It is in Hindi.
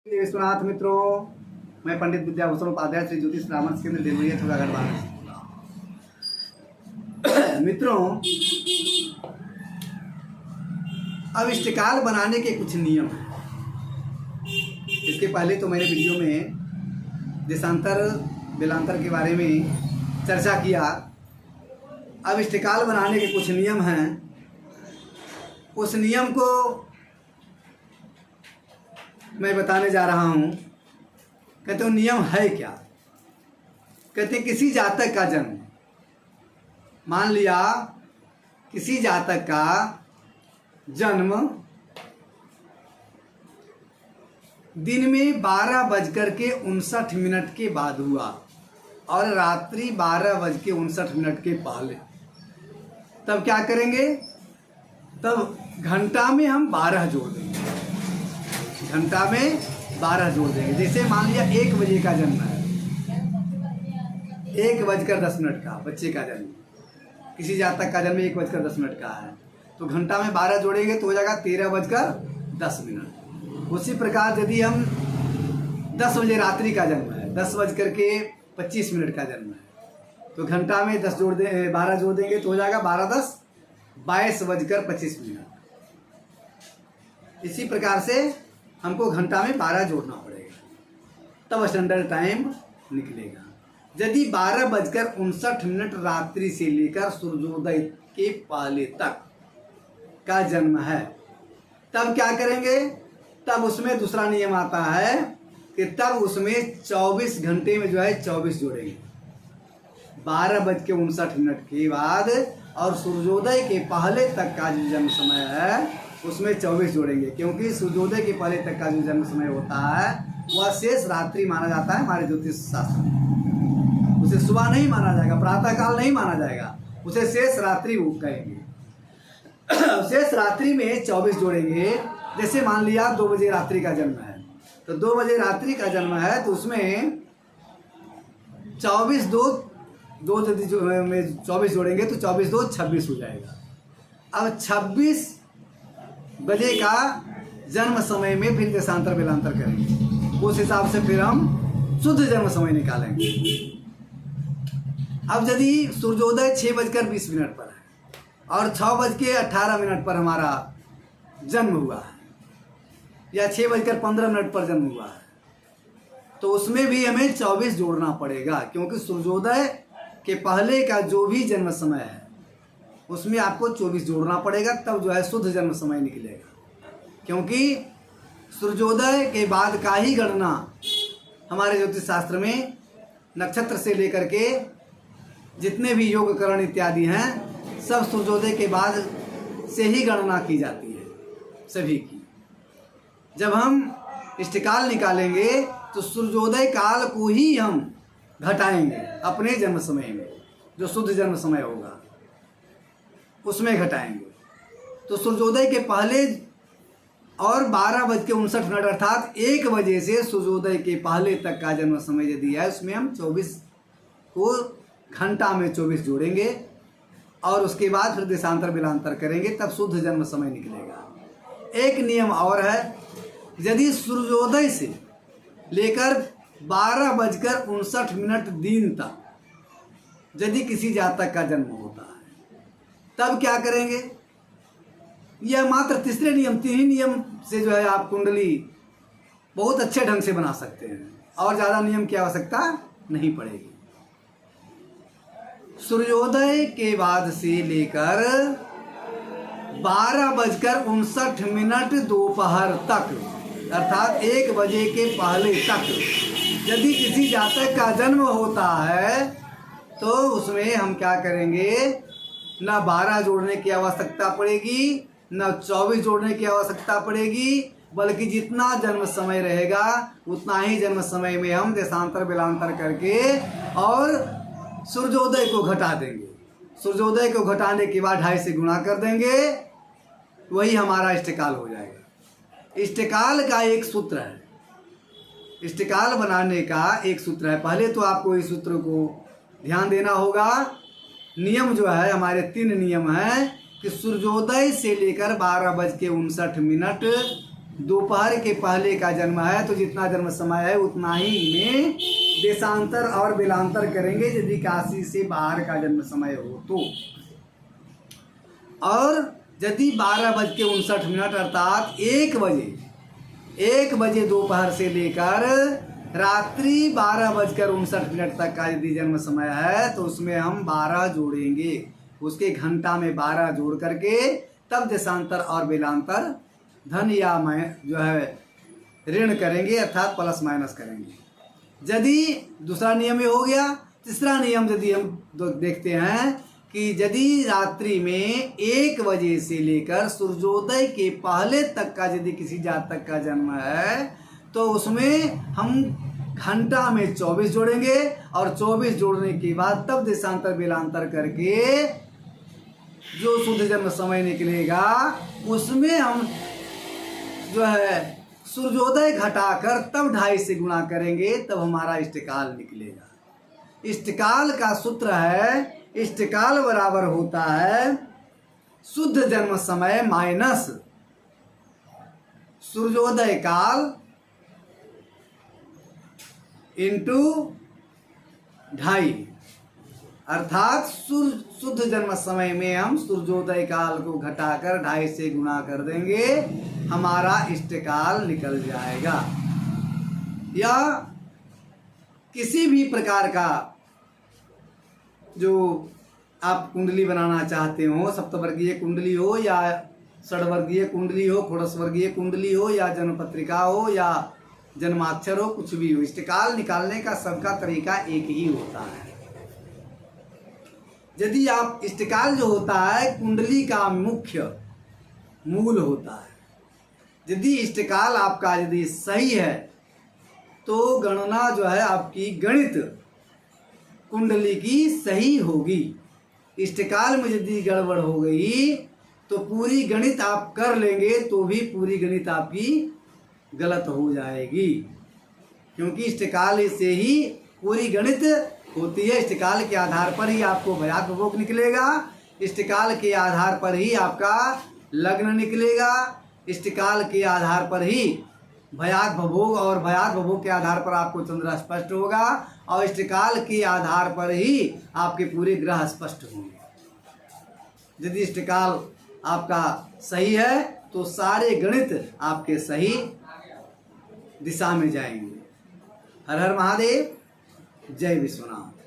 विश्वनाथ मित्रों, मैं पंडित विद्याभूषण उपाध्याय श्री ज्योतिष परामर्श केंद्र देवरिया ठुकागढ़ बारह। मित्रों, अब इष्टकाल बनाने के कुछ नियम हैं। इसके पहले तो मैंने वीडियो में देशांतर बेलांतर के बारे में चर्चा किया। अब इष्टकाल बनाने के कुछ नियम हैं। उस नियम को मैं बताने जा रहा हूँ। कहते हो नियम है क्या? कहते किसी जातक का जन्म, मान लिया किसी जातक का जन्म दिन में 12:59 के बाद हुआ और रात्रि 12:59 के पहले, तब क्या करेंगे? तब घंटा में हम 12 जोड़ देंगे। घंटा में 12 जोड़ देंगे। जैसे मान लिया 1 बजे का जन्म है, 1:10 का बच्चे का जन्म, किसी जातक का जन्म 1:10 का है, तो घंटा में 12 जोड़ेंगे तो हो जाएगा 13:10। उसी प्रकार यदि हम 10 बजे रात्रि का जन्म है, 10:25 का जन्म है, तो घंटा में 12 जोड़ देंगे तो हो जाएगा 12:10, 22:25। इसी प्रकार से हमको घंटा में 12 जोड़ना पड़ेगा, तब स्टैंडर्ड टाइम निकलेगा। यदि 12:59 रात्रि से लेकर सूर्योदय के पहले तक का जन्म है, तब क्या करेंगे? तब उसमें दूसरा नियम आता है कि तब उसमें 24 घंटे में जो है 24 जोड़ेंगे। 12:59 के बाद और सूर्योदय के पहले तक का जो जन्म समय है उसमें 24 जोड़ेंगे, क्योंकि सूर्योदय के पहले तक का जो जन्म समय होता है वह शेष रात्रि माना जाता है हमारे ज्योतिष शास्त्र में। उसे सुबह नहीं माना जाएगा, प्रातः काल नहीं माना जाएगा, उसे शेष रात्रि वो कहेंगे। शेष रात्रि में 24 जोड़ेंगे। जैसे मान लिया 2 बजे रात्रि का जन्म है, तो 2 बजे रात्रि का जन्म है तो उसमें 24 यदि 24 जोड़ेंगे तो 24 2 26 हो जाएगा। अब 26 बजे का जन्म समय में फिर देशांतर बेलांतर करेंगे, उस हिसाब से फिर हम शुद्ध जन्म समय निकालेंगे। अब यदि सूर्योदय 6:20 पर है और 6:18 पर हमारा जन्म हुआ है या 6:15 पर जन्म हुआ है, तो उसमें भी हमें 24 जोड़ना पड़ेगा, क्योंकि सूर्योदय के पहले का जो भी जन्म समय है उसमें आपको 24 जोड़ना पड़ेगा, तब जो है शुद्ध जन्म समय निकलेगा। क्योंकि सूर्योदय के बाद का ही गणना हमारे ज्योतिष शास्त्र में नक्षत्र से लेकर के जितने भी योगकरण इत्यादि हैं सब सूर्योदय के बाद से ही गणना की जाती है सभी की। जब हम इष्टकाल निकालेंगे तो सूर्योदय काल को ही हम घटाएंगे अपने जन्म समय में, जो शुद्ध जन्म समय होगा उसमें घटाएंगे। तो सूर्योदय के पहले और 12:59 अर्थात 1 बजे से सूर्योदय के पहले तक का जन्म समय यदि है उसमें हम 24 को घंटा में 24 जोड़ेंगे और उसके बाद फिर देशांतर बेलांतर करेंगे, तब शुद्ध जन्म समय निकलेगा। एक नियम और है, यदि सूर्योदय से लेकर 12:59 दिन तक यदि किसी जातक का जन्म होता है, तब क्या करेंगे? यह मात्र तीसरे नियम, 3 ही नियम से जो है आप कुंडली बहुत अच्छे ढंग से बना सकते हैं और ज़्यादा नियम की आवश्यकता नहीं पड़ेगी। सूर्योदय के बाद से लेकर 12:59 दोपहर तक अर्थात 1 बजे के पहले तक यदि किसी जातक का जन्म होता है तो उसमें हम क्या करेंगे? ना 12 जोड़ने की आवश्यकता पड़ेगी, ना 24 जोड़ने की आवश्यकता पड़ेगी, बल्कि जितना जन्म समय रहेगा उतना ही जन्म समय में हम देशांतर बेलांतर करके और सूर्योदय को घटा देंगे। सूर्योदय को घटाने के बाद 2.5 से गुणा कर देंगे, वही हमारा इष्टकाल हो जाएगा। इष्टकाल का एक सूत्र है, इष्टकाल बनाने का एक सूत्र है। पहले तो आपको इस सूत्र को ध्यान देना होगा। नियम जो है हमारे 3 नियम हैं कि सूर्योदय से लेकर 12:59 दोपहर के पहले का जन्म है तो जितना जन्म समय है उतना ही में देशांतर और बेलांतर करेंगे यदि काशी से बाहर का जन्म समय हो तो। और यदि 12:59 अर्थात 1 बजे दोपहर से लेकर रात्रि 12:59 तक का यदि जन्म समय है तो उसमें हम 12 जोड़ेंगे, उसके घंटा में 12 जोड़ करके तब देशांतर और बेलांतर धन या जो है ऋण करेंगे अर्थात प्लस माइनस करेंगे। यदि दूसरा नियम ये हो गया। तीसरा नियम यदि हम देखते हैं कि यदि रात्रि में 1 बजे से लेकर सूर्योदय के पहले तक का यदि किसी जातक का जन्म है तो उसमें हम घंटा में 24 जोड़ेंगे और 24 जोड़ने के बाद तब देशांतर बेलांतर करके जो शुद्ध जन्म समय निकलेगा उसमें हम जो है सूर्योदय घटाकर तब 2.5 से गुणा करेंगे, तब हमारा इष्टकाल निकलेगा। इष्टकाल का सूत्र है, इष्टकाल बराबर होता है शुद्ध जन्म समय माइनस सूर्योदय काल इंटू 2.5, अर्थात शुद्ध जन्म समय में हम सूर्योदय काल को घटाकर 2.5 से गुणा कर देंगे, हमारा इष्टकाल निकल जाएगा। या किसी भी प्रकार का जो आप कुंडली बनाना चाहते हो, सप्तवर्गीय कुंडली हो या षड्वर्गीय कुंडली हो, षोडशवर्गीय कुंडली हो या जन्मपत्रिका हो या जन्माक्षर हो, कुछ भी हो, इष्टकाल निकालने का सबका तरीका एक ही होता है। यदि आप इष्टकाल जो होता है कुंडली का मुख्य मूल होता है, यदि इष्टकाल आपका यदि सही है तो गणना जो है आपकी गणित कुंडली की सही होगी। इष्टकाल में यदि गड़बड़ हो गई तो पूरी गणित आप कर लेंगे तो भी पूरी गणित आपकी गलत हो जाएगी, क्योंकि इष्टकाल से ही पूरी गणित होती है। इष्टकाल के आधार पर ही आपको भयाग भोग निकलेगा, इष्टकाल के आधार पर ही आपका लग्न निकलेगा, इष्टकाल के आधार पर ही भयाग भोग और भयाग भोग के आधार पर आपको चंद्र स्पष्ट होगा और इष्टकाल के आधार पर ही आपके पूरे ग्रह स्पष्ट होंगे। यदि इष्टकाल आपका सही है तो सारे गणित आपके सही दिशा में जाएंगे। हर हर महादेव, जय विश्वनाथ।